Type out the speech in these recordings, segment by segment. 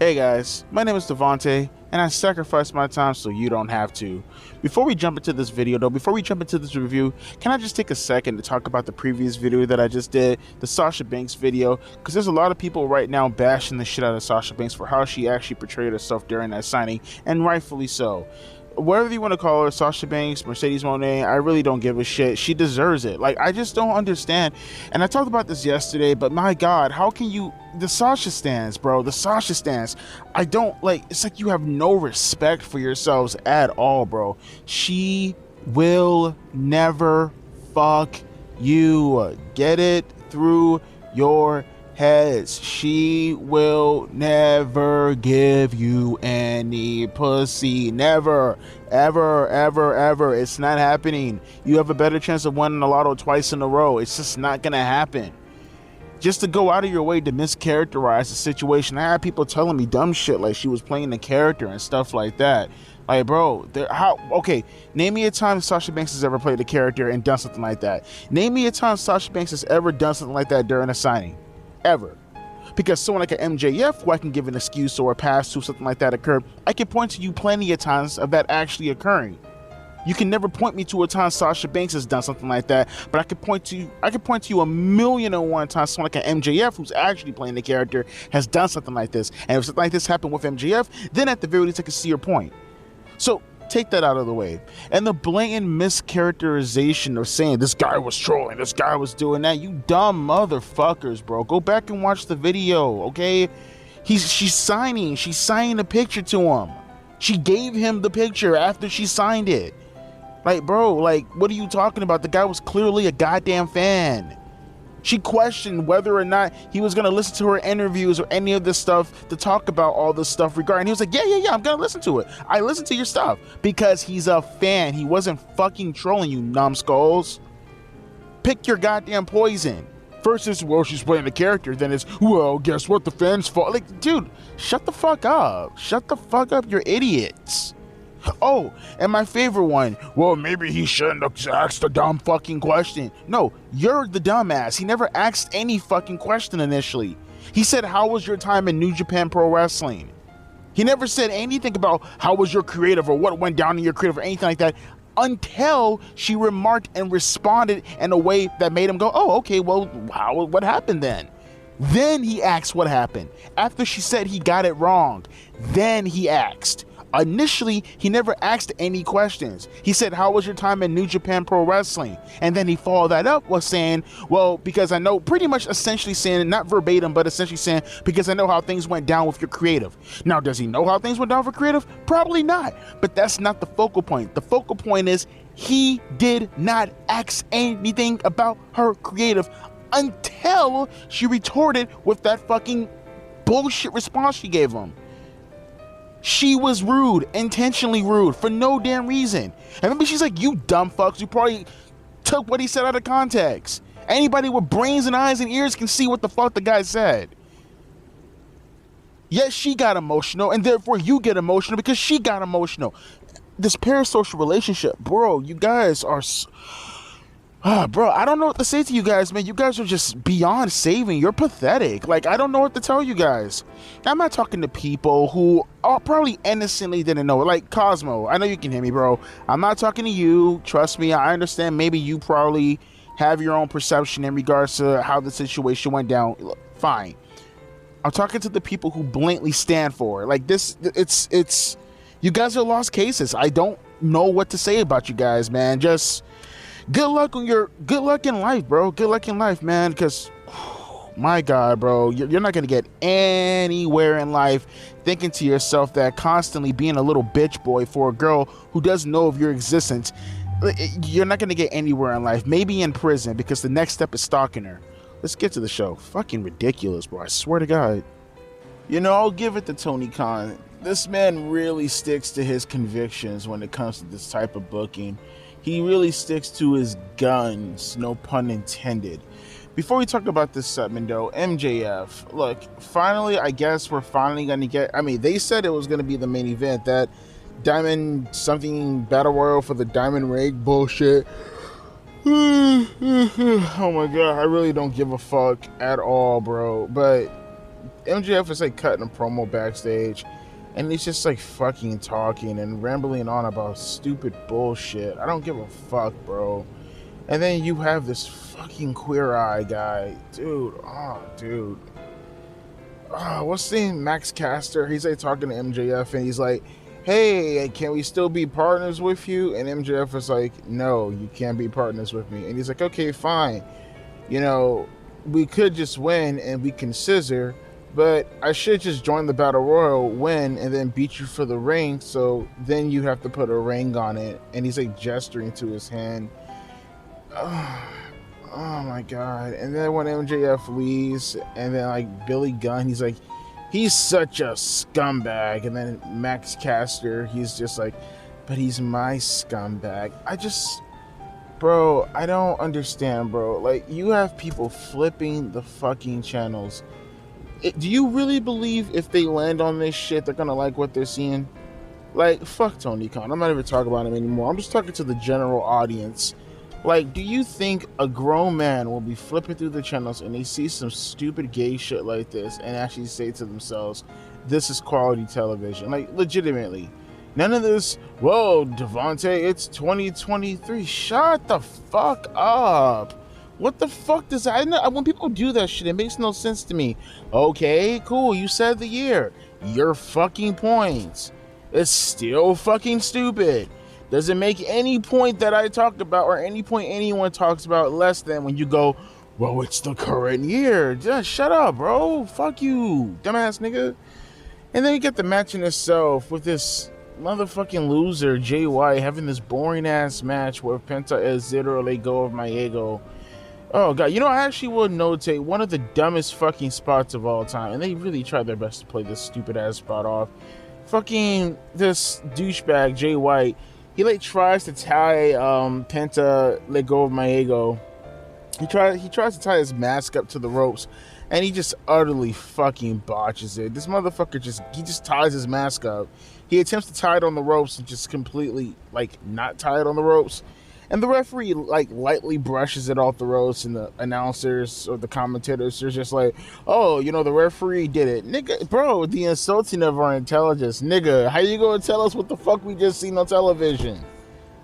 Hey guys, my name is Devontae, and I sacrifice my time so you don't have to. Before we jump into this video though, before we jump into this review, can I just take a second to talk about the previous video that I just did, the Sasha Banks video, because there's a lot of people right now bashing the shit out of Sasha Banks for how she actually portrayed herself during that signing, and rightfully so. Whatever you want to call her, Sasha Banks, Mercedes Mone, I really don't give a shit. She deserves it. Like, I just don't understand. And I talked about this yesterday, but my God, how can you... The Sasha stans, bro. The Sasha stans. I don't, like... It's like you have no respect for yourselves at all, bro. She will never fuck you. Get it through your heads. She will never give you any pussy. Never, ever, ever, ever. It's not happening. You have a better chance of winning the lotto twice in a row. It's just not gonna happen. Just to go out of your way to mischaracterize the situation. I had people telling me dumb shit like she was playing the character and stuff like that. Like, bro, okay, name me a time Sasha Banks has ever played a character and done something like that. Name me a time Sasha Banks has ever done something like that during a signing. Ever. Because someone like an MJF, who I can give an excuse or a pass to something like that occurred, I can point to you plenty of times of that actually occurring. You can never point me to a time Sasha Banks has done something like that, but I can point to you a million and one times someone like an MJF who's actually playing the character has done something like this. And if something like this happened with MJF, then at the very least I can see your point. So take that out of the way. And the blatant mischaracterization of saying this guy was trolling, this guy was doing that, you dumb motherfuckers, bro. Go back and watch the video, okay? She's signing a picture to him. She gave him the picture after she signed it. Like, bro, like, what are you talking about? The guy was clearly a goddamn fan. She questioned whether or not he was going to listen to her interviews or any of this stuff to talk about all this stuff regarding. He was like, yeah, I'm going to listen to it. I listen to your stuff because he's a fan. He wasn't fucking trolling you, numbskulls. Pick your goddamn poison. First it's, well, she's playing the character. Then it's, well, guess what? The fans fall. Like, dude, shut the fuck up. Shut the fuck up. You're idiots. Oh, and my favorite one, well, maybe he shouldn't have asked a dumb fucking question. No, you're the dumbass. He never asked any fucking question initially. He said, how was your time in New Japan Pro Wrestling? He never said anything about how was your creative or what went down in your creative or anything like that until she remarked and responded in a way that made him go, oh, okay, well, what happened then? Then he asked what happened. After she said he got it wrong, then he asked. Initially, he never asked any questions. He said, how was your time in New Japan Pro Wrestling? And then he followed that up with saying, well, because I know, pretty much essentially saying, not verbatim, but essentially saying, because I know how things went down with your creative. Now, does he know how things went down for creative? Probably not. But that's not the focal point. The focal point is he did not ask anything about her creative until she retorted with that fucking bullshit response she gave him. She was rude, intentionally rude, for no damn reason. And maybe she's like, you dumb fucks, you probably took what he said out of context. Anybody with brains and eyes and ears can see what the fuck the guy said. Yes, she got emotional, and therefore you get emotional because she got emotional. This parasocial relationship, bro, you guys are... bro, I don't know what to say to you guys, man. You guys are just beyond saving. You're pathetic. Like, I don't know what to tell you guys. I'm not talking to people who probably innocently didn't know. Like, Cosmo, I know you can hear me, bro. I'm not talking to you. Trust me, I understand. Maybe you probably have your own perception in regards to how the situation went down. Fine. I'm talking to the people who blatantly stand for it. Like, this, it's, you guys are lost cases. I don't know what to say about you guys, man. Just... good luck in life, bro. Good luck in life, man, because my God, bro, you're not gonna get anywhere in life thinking to yourself that constantly being a little bitch boy for a girl who doesn't know of your existence. You're not gonna get anywhere in life. Maybe in prison, because the next step is stalking her. Let's get to the show. Fucking ridiculous, bro. I swear to God. You know, I'll give it to Tony Khan. This man really sticks to his convictions when it comes to this type of booking. He really sticks to his guns, no pun intended. Before we talk about this segment though, MJF, look, finally, I guess we're finally going to get, I mean, they said it was going to be the main event, that Diamond something battle royal for the Diamond Rig bullshit. Oh my God, I really don't give a fuck at all, bro. But MJF is like cutting a promo backstage, and he's just like fucking talking and rambling on about stupid bullshit. I don't give a fuck, bro. And then you have this fucking Queer Eye guy, dude. What's his name? Max Caster. He's like talking to MJF, and he's like, "Hey, can we still be partners with you?" And MJF was like, "No, you can't be partners with me." And he's like, "Okay, fine. You know, we could just win and we can scissor, but I should just join the Battle Royal, win, and then beat you for the ring. So then you have to put a ring on it." And he's like gesturing to his hand. Oh my god. And then when MJF leaves, and then like Billy Gunn, he's like, "He's such a scumbag." And then Max Caster, he's just like, "But he's my scumbag." Bro, I don't understand, bro. Like, you have people flipping the fucking channels. Do you really believe if they land on this shit, they're gonna like what they're seeing? Like, fuck Tony Khan. I'm not even talking about him anymore. I'm just talking to the general audience. Like, do you think a grown man will be flipping through the channels and they see some stupid gay shit like this and actually say to themselves, this is quality television? Like, legitimately. None of this, "Whoa, Devontae, it's 2023. Shut the fuck up. What the fuck does that... When people do that shit, it makes no sense to me. Okay, cool, you said the year. Your fucking points. It's still fucking stupid. Doesn't make any point that I talked about or any point anyone talks about less than when you go, "Well, it's the current year." Just shut up, bro. Fuck you, dumbass nigga. And then you get the match in itself with this motherfucking loser, Jay White, having this boring ass match where Penta is literally go of my ego. Oh god, you know, I actually will notate one of the dumbest fucking spots of all time, and they really tried their best to play this stupid ass spot off. Fucking this douchebag, Jay White, he like tries to tie Penta let go of my ego. He tries to tie his mask up to the ropes, and he just utterly fucking botches it. This motherfucker just ties his mask up. He attempts to tie it on the ropes and just completely like not tie it on the ropes. And the referee like lightly brushes it off the ropes, and the announcers or the commentators are just like, "Oh, you know, the referee did it." Nigga, bro, the insulting of our intelligence. Nigga, how you gonna tell us what the fuck we just seen on television?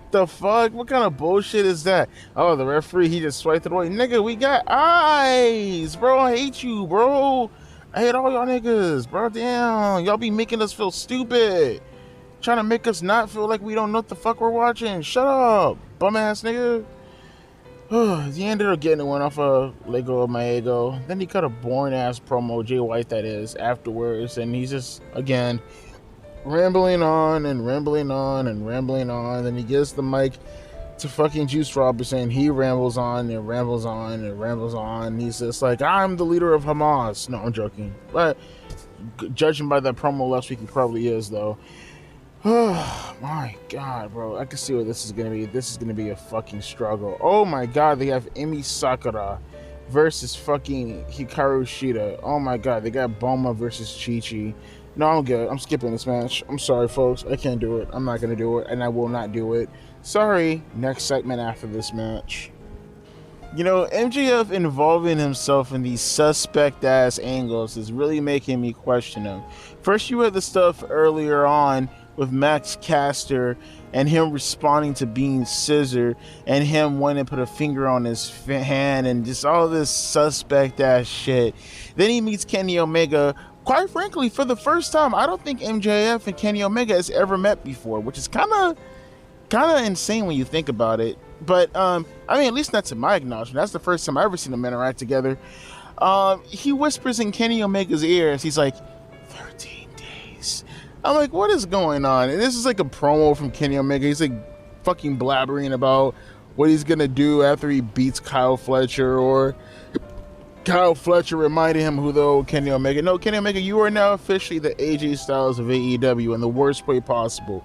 The fuck? What kind of bullshit is that? "Oh, the referee, he just swiped it away." Nigga, we got eyes, bro. I hate you, bro. I hate all y'all niggas, bro. Damn, y'all be making us feel stupid. Trying to make us not feel like we don't know what the fuck we're watching. Shut up, bum ass nigga. He ended up getting one off of Lego of my ego. Then he cut a boring ass promo, Jay White that is, afterwards, and he's just again rambling on and rambling on and rambling on. Then he gives the mic to fucking Juice Robinson. He rambles on and rambles on and rambles on. He's just like, "I'm the leader of Hamas." No, I'm joking, but judging by that promo last week, he probably is though. Oh my god, bro. I can see what this is gonna be. This is gonna be a fucking struggle. Oh my god, they have Emi Sakura versus fucking Hikaru Shida. Oh my god, they got Boma versus Chi-Chi. No, I'm good. I'm skipping this match. I'm sorry, folks. I can't do it. I'm not gonna do it, and I will not do it. Sorry. Next segment after this match. You know, MJF involving himself in these suspect-ass angles is really making me question him. First, you had the stuff earlier on with Max Caster and him responding to being scissored and him wanting to put a finger on his hand and just all this suspect-ass shit. Then he meets Kenny Omega. Quite frankly, for the first time, I don't think MJF and Kenny Omega has ever met before, which is kind of insane when you think about it. But I mean, at least not to my acknowledgement. That's the first time I've ever seen them interact together. He whispers in Kenny Omega's ears. He's like, 13 days. I'm like, what is going on? And this is like a promo from Kenny Omega. He's like fucking blabbering about what he's gonna do after he beats Kyle Fletcher, or Kyle Fletcher reminded him who the old Kenny Omega. No, Kenny Omega, you are now officially the AJ Styles of AEW in the worst way possible.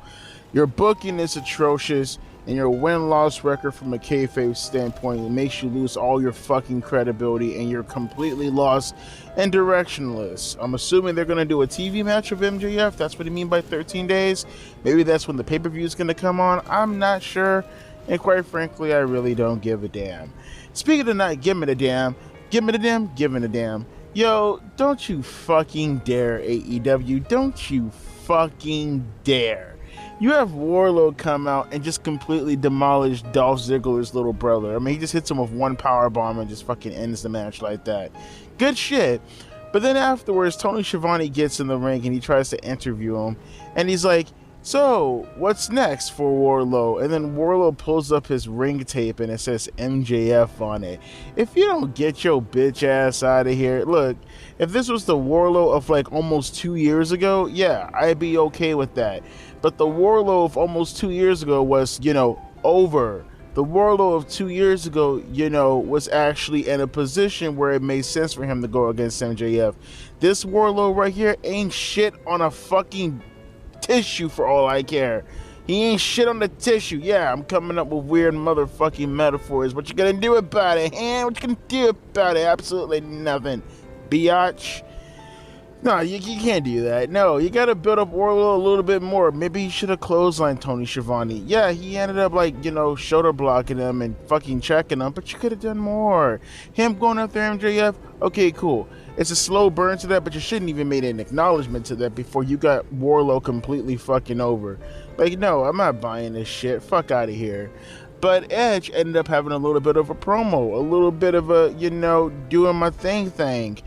Your booking is atrocious, and your win-loss record from a kayfabe standpoint makes you lose all your fucking credibility, and you're completely lost and directionless. I'm assuming they're going to do a TV match of MJF. That's what you mean by 13 days. Maybe that's when the pay-per-view is going to come on. I'm not sure, and quite frankly, I really don't give a damn. Speaking of not giving a damn, giving a damn. Yo, don't you fucking dare, AEW. Don't you fucking dare. You have Wardlow come out and just completely demolish Dolph Ziggler's little brother. I mean, he just hits him with one power bomb and just fucking ends the match like that. Good shit. But then afterwards, Tony Schiavone gets in the ring and he tries to interview him. And he's like, so, what's next for Wardlow? And then Wardlow pulls up his ring tape and it says MJF on it. If you don't get your bitch ass out of here, look, if this was the Wardlow of like almost 2 years ago, yeah, I'd be okay with that. But the Wardlow of almost 2 years ago was, over. The Wardlow of 2 years ago, was actually in a position where it made sense for him to go against MJF. This Wardlow right here ain't shit on a fucking tissue for all I care. He ain't shit on the tissue. Yeah, I'm coming up with weird motherfucking metaphors. What you gonna do about it, huh? What you gonna do about it? Absolutely nothing, biatch. No, you can't do that. No, you gotta build up Wardlow a little bit more. Maybe he should have clotheslined Tony Schiavone. Yeah, he ended up shoulder blocking him and fucking checking him, but you could have done more. Him going after MJF, okay, cool. It's a slow burn to that, but you shouldn't even made an acknowledgement to that before you got Wardlow completely fucking over. Like, no, I'm not buying this shit. Fuck out of here. But Edge ended up having a little bit of a promo, a little bit of a, doing my thing.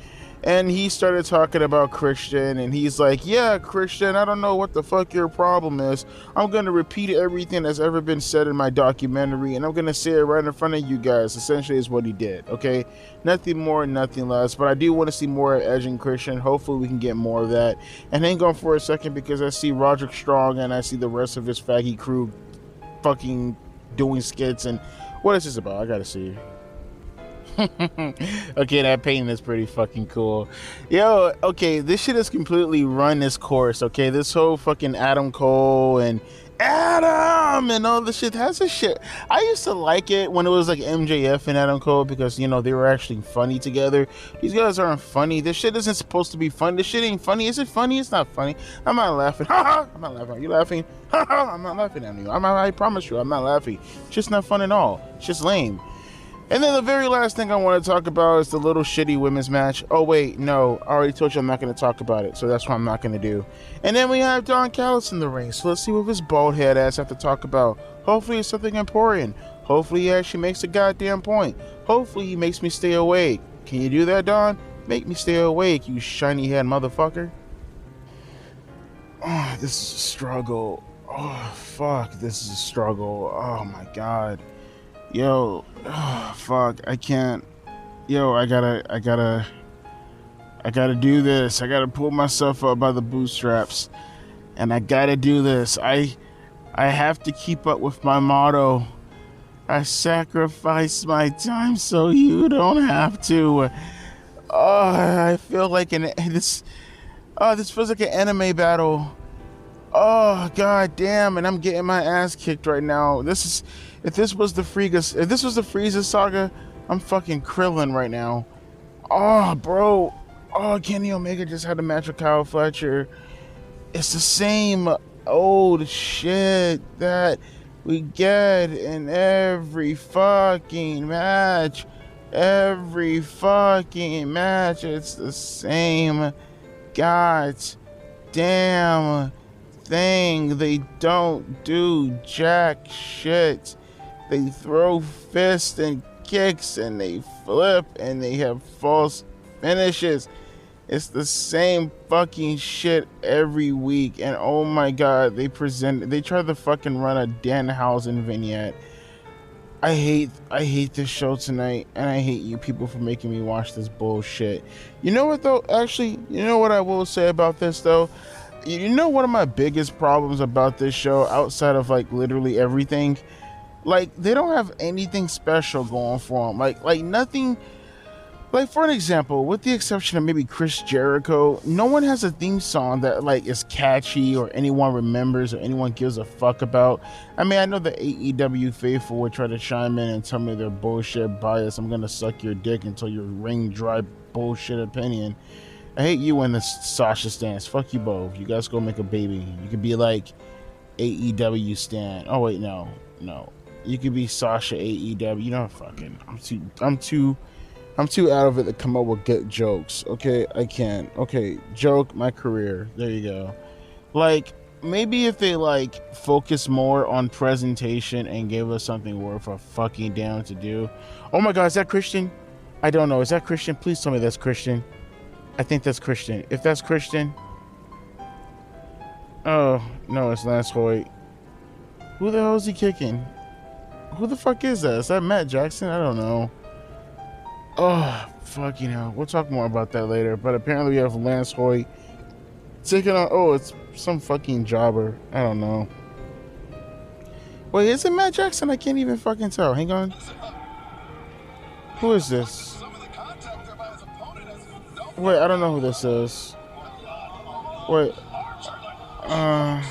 And he started talking about Christian, and he's like, yeah, Christian, I don't know what the fuck your problem is. I'm going to repeat everything that's ever been said in my documentary, and I'm going to say it right in front of you guys, essentially is what he did, okay? Nothing more, nothing less, but I do want to see more of Edge and Christian. Hopefully we can get more of that. And hang on for a second, because I see Roderick Strong, and I see the rest of his faggy crew fucking doing skits, and what is this about? I gotta see. Okay, that painting is pretty fucking cool. Yo, okay, this shit has completely run its course, okay? This whole fucking Adam Cole and Adam and all this shit has a shit. I used to like it when it was like MJF and Adam Cole because, they were actually funny together. These guys aren't funny. This shit isn't supposed to be funny. This shit ain't funny. Is it funny? It's not funny. I'm not laughing. I'm not laughing. Are you laughing? I'm not laughing at you. I promise you, I'm not laughing. It's just not fun at all. It's just lame. And then the very last thing I want to talk about is the little shitty women's match. Oh, wait, no. I already told you I'm not going to talk about it, so that's what I'm not going to do. And then we have Don Callis in the ring, so let's see what his bald head ass have to talk about. Hopefully it's something important. Hopefully he actually makes a goddamn point. Hopefully he makes me stay awake. Can you do that, Don? Make me stay awake, you shiny head motherfucker. Oh, this is a struggle. Oh, fuck, this is a struggle. Oh, my God. Yo, oh, fuck, I can't. Yo, I gotta do this. I gotta pull myself up by the bootstraps. And I gotta do this. I have to keep up with my motto. I sacrifice my time so you don't have to. Oh, I feel like this feels like an anime battle. Oh, god damn, and I'm getting my ass kicked right now. If this was the Frieza saga, I'm fucking Krillin right now. Oh, bro. Oh, Kenny Omega just had a match with Kyle Fletcher. It's the same old shit that we get in every fucking match. Every fucking match. It's the same goddamn thing. They don't do jack shit. They throw fists and kicks and they flip and they have false finishes. It's the same fucking shit every week. And oh my god, they try to fucking run a Danhausen vignette. I hate this show tonight, and I hate you people for making me watch this bullshit. You know what though? Actually, you know what I will say about this though? You know one of my biggest problems about this show, outside of like literally everything, like they don't have anything special going for them. Like nothing. Like for an example, with the exception of maybe Chris Jericho, no one has a theme song that like is catchy or anyone remembers or anyone gives a fuck about. I mean, I know the AEW faithful would try to chime in and tell me their bullshit bias. I'm gonna suck your dick until your ring dry bullshit opinion. I hate you and the Sasha stance. Fuck you both. You guys go make a baby. You could be like AEW stan. Oh wait, no. You could be Sasha AEW. You know, fucking. I'm too I'm too out of it to come up with good jokes. Okay, I can't. Okay, joke my career. There you go. Like, maybe if they like focus more on presentation and gave us something worth a fucking damn to do. Oh my god, is that Christian? I don't know. Is that Christian? Please tell me that's Christian. I think that's Christian. If that's Christian, oh no, it's Lance Hoyt. Who the hell is he kicking? Who the fuck is that? Is that Matt Jackson? I don't know. Oh, fucking hell. We'll talk more about that later. But apparently we have Lance Hoyt taking on, oh, it's some fucking jobber. I don't know. Wait, is it Matt Jackson? I can't even fucking tell. Hang on. Who is this? Wait, I don't know who this is. Wait. I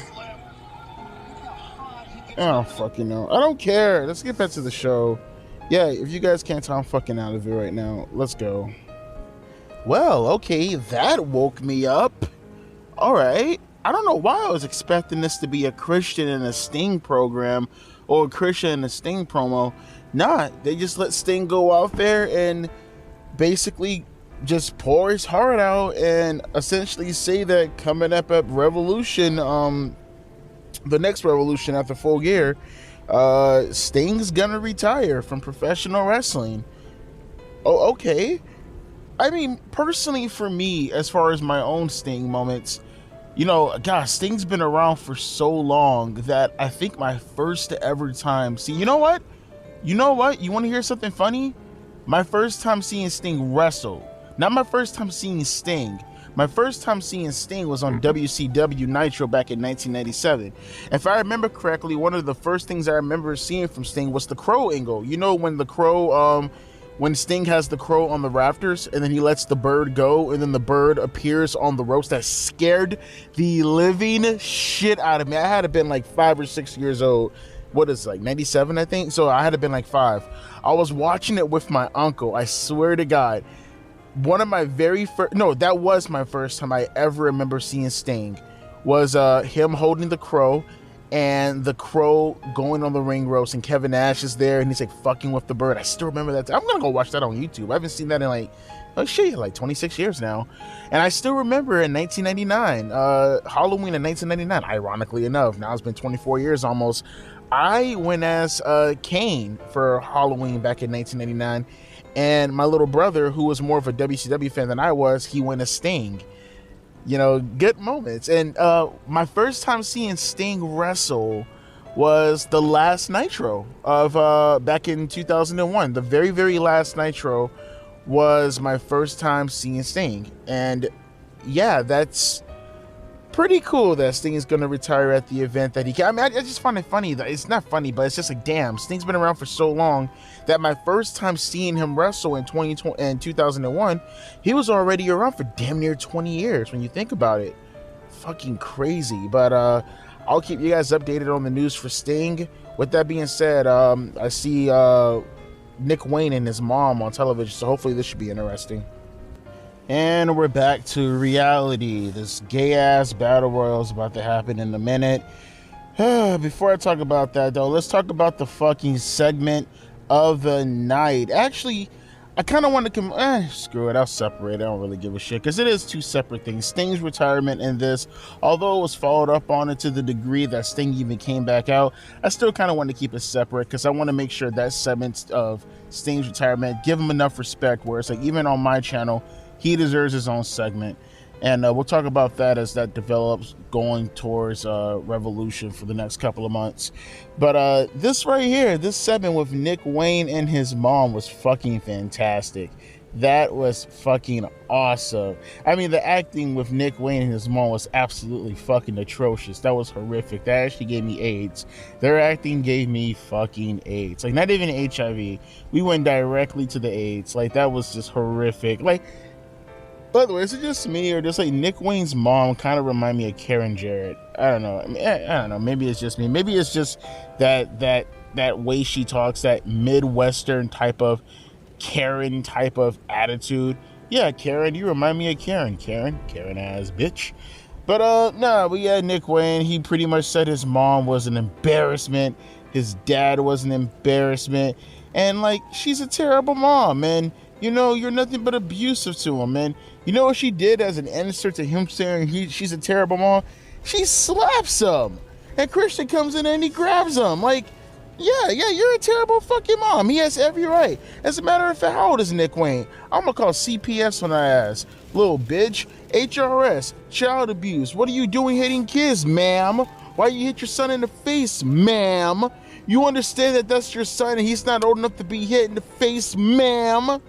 don't fucking know. I don't care. Let's get back to the show. Yeah, if you guys can't tell, I'm fucking out of it right now. Let's go. Well, okay, that woke me up. All right. I don't know why I was expecting this to be a Christian and a Sting program or a Christian and a Sting promo. Nah, they just let Sting go out there and basically just pour his heart out and essentially say that coming up at Revolution, the next Revolution after Full Gear, Sting's gonna retire from professional wrestling. Oh, okay. I mean, personally for me, as far as my own Sting moments, you know, gosh, Sting's been around for so long that I think my first ever time see, you know what? You want to hear something funny? My first time seeing Sting wrestle, not my first time seeing Sting. My first time seeing Sting was on WCW Nitro back in 1997. If I remember correctly, one of the first things I remember seeing from Sting was the crow angle. You know, when the crow, when Sting has the crow on the rafters and then he lets the bird go and then the bird appears on the ropes. That scared the living shit out of me. I had to been like 5 or 6 years old. What is it, like 97, I think? So I had to been like 5. I was watching it with my uncle. I swear to God. One of my very first, no, that was my first time I ever remember seeing Sting, was him holding the crow and the crow going on the ring ropes and Kevin Nash is there and he's like fucking with the bird. I still remember that. I'm gonna go watch that on YouTube. I haven't seen that in like 26 years now. And I still remember in 1999, Halloween in 1999, ironically enough, now it's been 24 years almost, I went as Kane for Halloween back in 1999. And my little brother, who was more of a WCW fan than I was, he went as Sting. You know, good moments. And my first time seeing Sting wrestle was the last Nitro of back in 2001. The very, very last Nitro was my first time seeing Sting. And yeah, that's pretty cool that Sting is going to retire at the event that he can. I mean, I just find it funny that it's not funny, but it's just like, damn, Sting's been around for so long that my first time seeing him wrestle in 2001, he was already around for damn near 20 years when you think about it. Fucking crazy. But I'll keep you guys updated on the news for Sting. With that being said, I see Nick Wayne and his mom on television, so hopefully this should be interesting. And we're back to reality. This gay-ass battle royal is about to happen in a minute. Before I talk about that, though, let's talk about the fucking segment of the night. Actually, I kind of want to screw it, I'll separate it. I don't really give a shit, because it is two separate things. Sting's retirement and this, although it was followed up on it to the degree that Sting even came back out, I still kind of want to keep it separate, because I want to make sure that segment of Sting's retirement, give him enough respect, where it's like, even on my channel, he deserves his own segment. And we'll talk about that as that develops going towards Revolution for the next couple of months. But this right here, this segment with Nick Wayne and his mom was fucking fantastic. That was fucking awesome. I mean, the acting with Nick Wayne and his mom was absolutely fucking atrocious. That was horrific. That actually gave me AIDS. Their acting gave me fucking AIDS. Like, not even HIV. We went directly to the AIDS. Like, that was just horrific. Like, by the way, is it just me or just like Nick Wayne's mom kind of remind me of Karen Jarrett? I don't know. I mean, I don't know. Maybe it's just me. Maybe it's just that way she talks, that Midwestern type of Karen type of attitude. Yeah, Karen, you remind me of Karen ass bitch. But no, we had Nick Wayne. He pretty much said his mom was an embarrassment. His dad was an embarrassment. And like, she's a terrible mom. And you know, you're nothing but abusive to him. And you know what she did as an answer to him saying she's a terrible mom? She slaps him. And Christian comes in and he grabs him. Like, yeah, you're a terrible fucking mom. He has every right. As a matter of fact, how old is Nick Wayne? I'm gonna call CPS when I ask. Little bitch. HRS. Child abuse. What are you doing hitting kids, ma'am? Why you hit your son in the face, ma'am? You understand that that's your son and he's not old enough to be hit in the face, ma'am?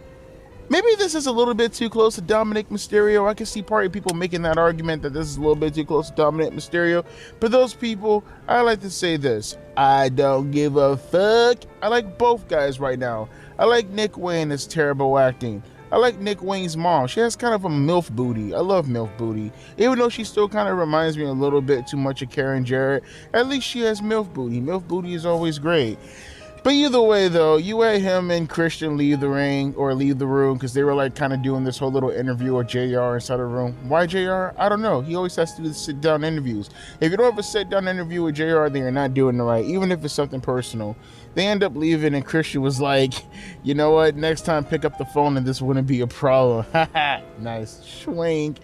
Maybe this is a little bit too close to Dominic Mysterio. I can see part of people making that argument that this is a little bit too close to Dominic Mysterio. But those people, I like to say this. I don't give a fuck. I like both guys right now. I like Nick Wayne's terrible acting. I like Nick Wayne's mom. She has kind of a MILF booty. I love MILF booty. Even though she still kind of reminds me a little bit too much of Karen Jarrett, at least she has MILF booty. MILF booty is always great. But either way, though, you had him and Christian leave the ring or leave the room because they were like kind of doing this whole little interview with JR inside the room. Why JR? I don't know. He always has to do the sit-down interviews. If you don't have a sit-down interview with JR, then you're not doing it right, even if it's something personal. They end up leaving and Christian was like, you know what? Next time, pick up the phone and this wouldn't be a problem. Nice. Schwink.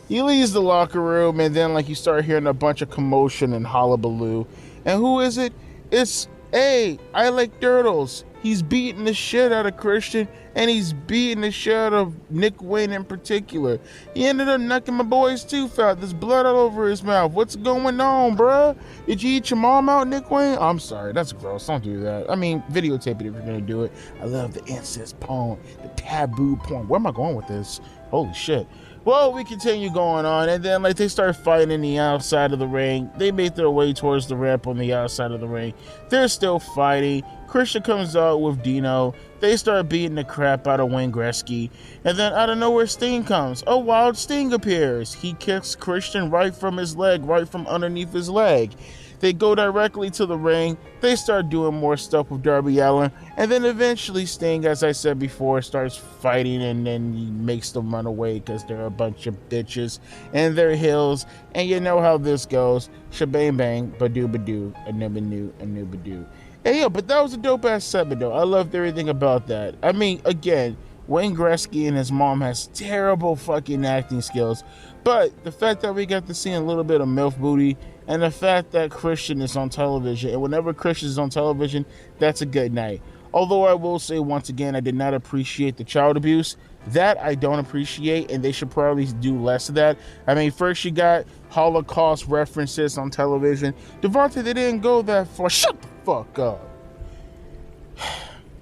He leaves the locker room and then like you start hearing a bunch of commotion and hullabaloo. And who is it? It's Hey, I like turtles. He's beating the shit out of Christian, and he's beating the shit out of Nick Wayne in particular. He ended up knocking my boy's tooth out. There's blood all over his mouth. What's going on, bruh? Did you eat your mom out, Nick Wayne? I'm sorry, that's gross. Don't do that. I mean, videotape it if you're gonna do it. I love the incest porn, the taboo porn. Where am I going with this? Holy shit. Well, we continue going on, and then like they start fighting in the outside of the ring. They make their way towards the ramp on the outside of the ring. They're still fighting. Christian comes out with Dino. They start beating the crap out of Wayne Gretzky. And then out of nowhere, Sting comes. A wild Sting appears. He kicks Christian right from his leg, right from underneath his leg. They go directly to the ring. They start doing more stuff with Darby Allin. And then eventually Sting, as I said before, starts fighting and then he makes them run away because they're a bunch of bitches and they're heels. And you know how this goes. Shabang bang, badoo badoo, a nooba badoo. Hey, yo, but that was a dope-ass segment, though. I loved everything about that. I mean, again, Wayne Gretzky and his mom has terrible fucking acting skills. But the fact that we got to see a little bit of MILF booty and the fact that Christian is on television, and whenever Christian is on television, that's a good night. Although I will say, once again, I did not appreciate the child abuse. That I don't appreciate, and they should probably do less of that. I mean, first you got Holocaust references on television. Devontae, they didn't go that far. Shut the fuck up.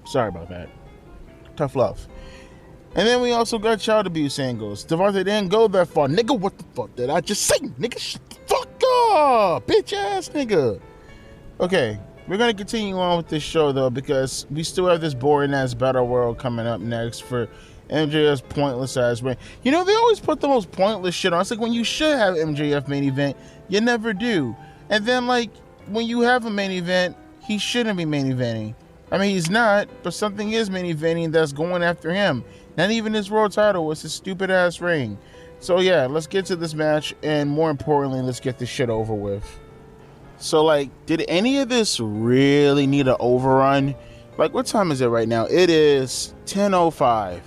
Sorry about that. Tough love. And then we also got child abuse angles. Devontae didn't go that far. Nigga, what the fuck did I just say? Nigga, shut the fuck up. Bitch ass nigga. Okay, we're going to continue on with this show, though, because we still have this boring ass battle world coming up next for MJF's pointless ass reign. You know, they always put the most pointless shit on. It's like when you should have MJF main event, you never do. And then, like, when you have a main event, he shouldn't be main eventing. I mean, he's not, but something is main eventing that's going after him. Not even his world title, it's his stupid ass ring. So yeah, let's get to this match, and more importantly, let's get this shit over with. So like, did any of this really need an overrun? Like, what time is it right now? It is 10:05.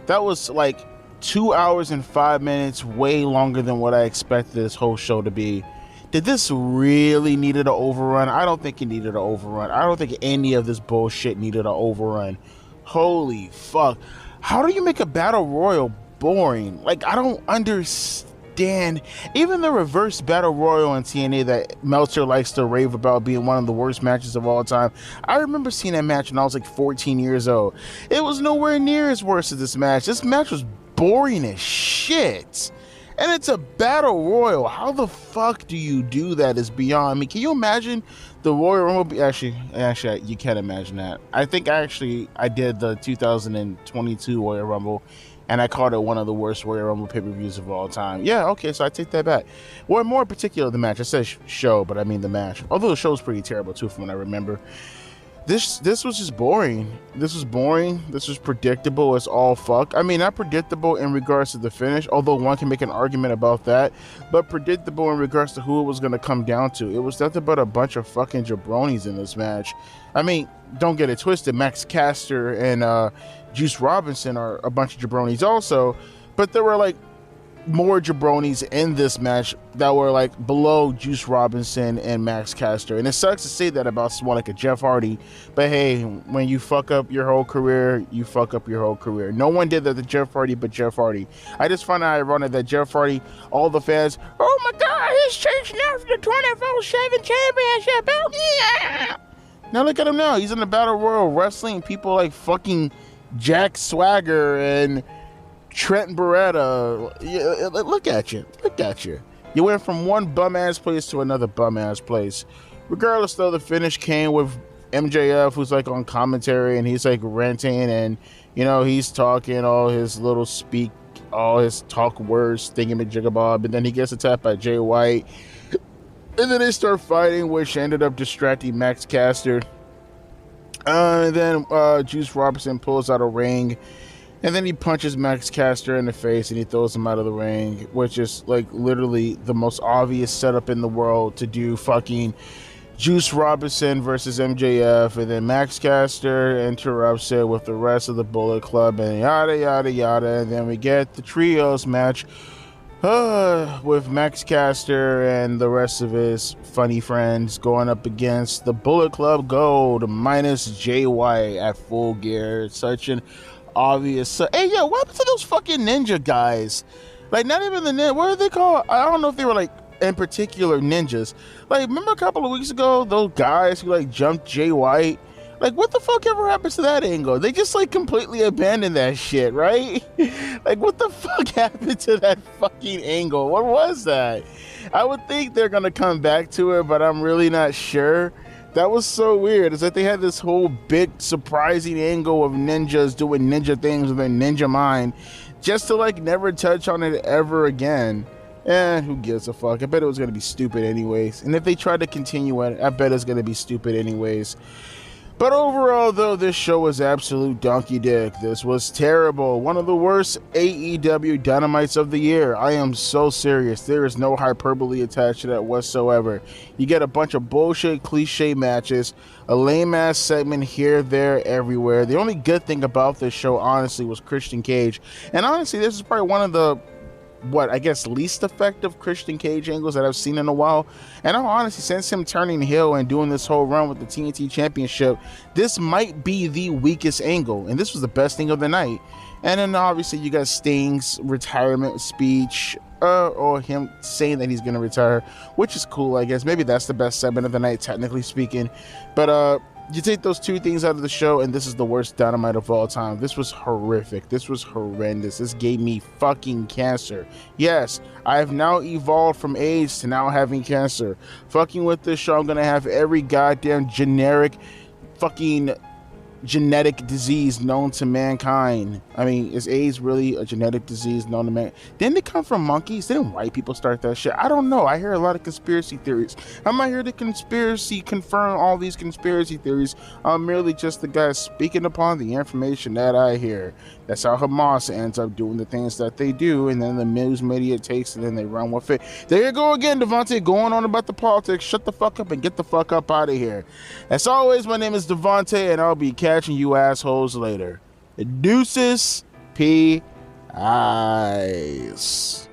That was like 2 hours and 5 minutes, way longer than what I expected this whole show to be. Did this really need an overrun? I don't think it needed an overrun. I don't think any of this bullshit needed an overrun. Holy fuck. How do you make a battle royal boring? Like, I don't understand. Even the reverse battle royal in TNA that Meltzer likes to rave about being one of the worst matches of all time. I remember seeing that match when I was like 14 years old. It was nowhere near as worse as this match. This match was boring as shit. And it's a battle royal. How the fuck do you do that is beyond me. Can you imagine the Royal Rumble? Actually, you can't imagine that. I think I did the 2022 Royal Rumble, and I called it one of the worst Royal Rumble pay-per-views of all time. Yeah, okay, so I take that back. Or more in particular, the match. I said show, but I mean the match. Although the show's pretty terrible, too, from what I remember. This was just boring. This was boring. This was predictable as all fuck. I mean, not predictable in regards to the finish, although one can make an argument about that, but predictable in regards to who it was going to come down to. It was nothing but a bunch of fucking jabronis in this match. I mean, don't get it twisted. Max Caster and Juice Robinson are a bunch of jabronis also, but there were like more jabronis in this match that were like below Juice Robinson and Max Caster. And it sucks to say that about someone like a Jeff Hardy, but hey, when you fuck up your whole career, you fuck up your whole career. No one did that to Jeff Hardy but Jeff Hardy. I just find it ironic that Jeff Hardy, all the fans, oh my god, he's chasing after the 24/7 championship belt. Yeah. Now look at him now. He's in the Battle Royal wrestling people like fucking Jack Swagger and Trent Beretta. Yeah, look at you. Look at you. You went from one bum-ass place to another bum-ass place. Regardless, though, the finish came with MJF, who's like on commentary, and he's like ranting, and, you know, he's talking all his little speak, all his talk words, thingamajiggabob, and then he gets attacked by Jay White. And then they start fighting, which ended up distracting Max Caster. And then Juice Robinson pulls out a ring. And then he punches Max Caster in the face and he throws him out of the ring, which is like literally the most obvious setup in the world to do fucking Juice Robinson versus MJF. And then Max Caster interrupts it with the rest of the Bullet Club and yada, yada, yada. And then we get the trios match with Max Caster and the rest of his funny friends going up against the Bullet Club Gold minus Jay White at Full Gear. Such an obvious. Hey, yo, what happened to those fucking ninja guys? Like, not even the ninja. What are they called? I don't know if they were like in particular ninjas. Like, remember a couple of weeks ago, those guys who like jumped Jay White? Like, what the fuck ever happened to that angle? They just like completely abandoned that shit, right? Like, what the fuck happened to that fucking angle? What was that? I would think they're gonna come back to it, but I'm really not sure. That was so weird. It's like they had this whole big surprising angle of ninjas doing ninja things with their ninja mind just to like never touch on it ever again. Who gives a fuck? I bet it was going to be stupid anyways. And if they tried to continue it, I bet it's going to be stupid anyways. But overall, though, this show was absolute donkey dick. This was terrible. One of the worst AEW Dynamites of the year. I am so serious. There is no hyperbole attached to that whatsoever. You get a bunch of bullshit cliche matches, a lame-ass segment here, there, everywhere. The only good thing about this show, honestly, was Christian Cage. And honestly, this is probably one of the least effective Christian Cage angles that I've seen in a while. And I'll honestly, since him turning heel and doing this whole run with the TNT Championship, this might be the weakest angle, and this was the best thing of the night. And then obviously you got Sting's retirement speech, or him saying that he's gonna retire, which is cool, I guess. Maybe that's the best segment of the night, technically speaking. But you take those two things out of the show, and this is the worst Dynamite of all time. This was horrific. This was horrendous. This gave me fucking cancer. Yes, I have now evolved from AIDS to now having cancer. Fucking with this show, I'm gonna have every goddamn generic fucking genetic disease known to mankind. I mean, is AIDS really a genetic disease known to man? Didn't it come from monkeys? Didn't white people start that shit? I don't know. I hear a lot of conspiracy theories. I'm not here to confirm all these conspiracy theories. I'm merely just the guy speaking upon the information that I hear. That's how Hamas ends up doing the things that they do, and then the news media takes it and they run with it. There you go again, Devontae, going on about the politics. Shut the fuck up and get the fuck up out of here. As always, my name is Devontae, and I'll be catching you assholes later. Deuces, P. Eyes.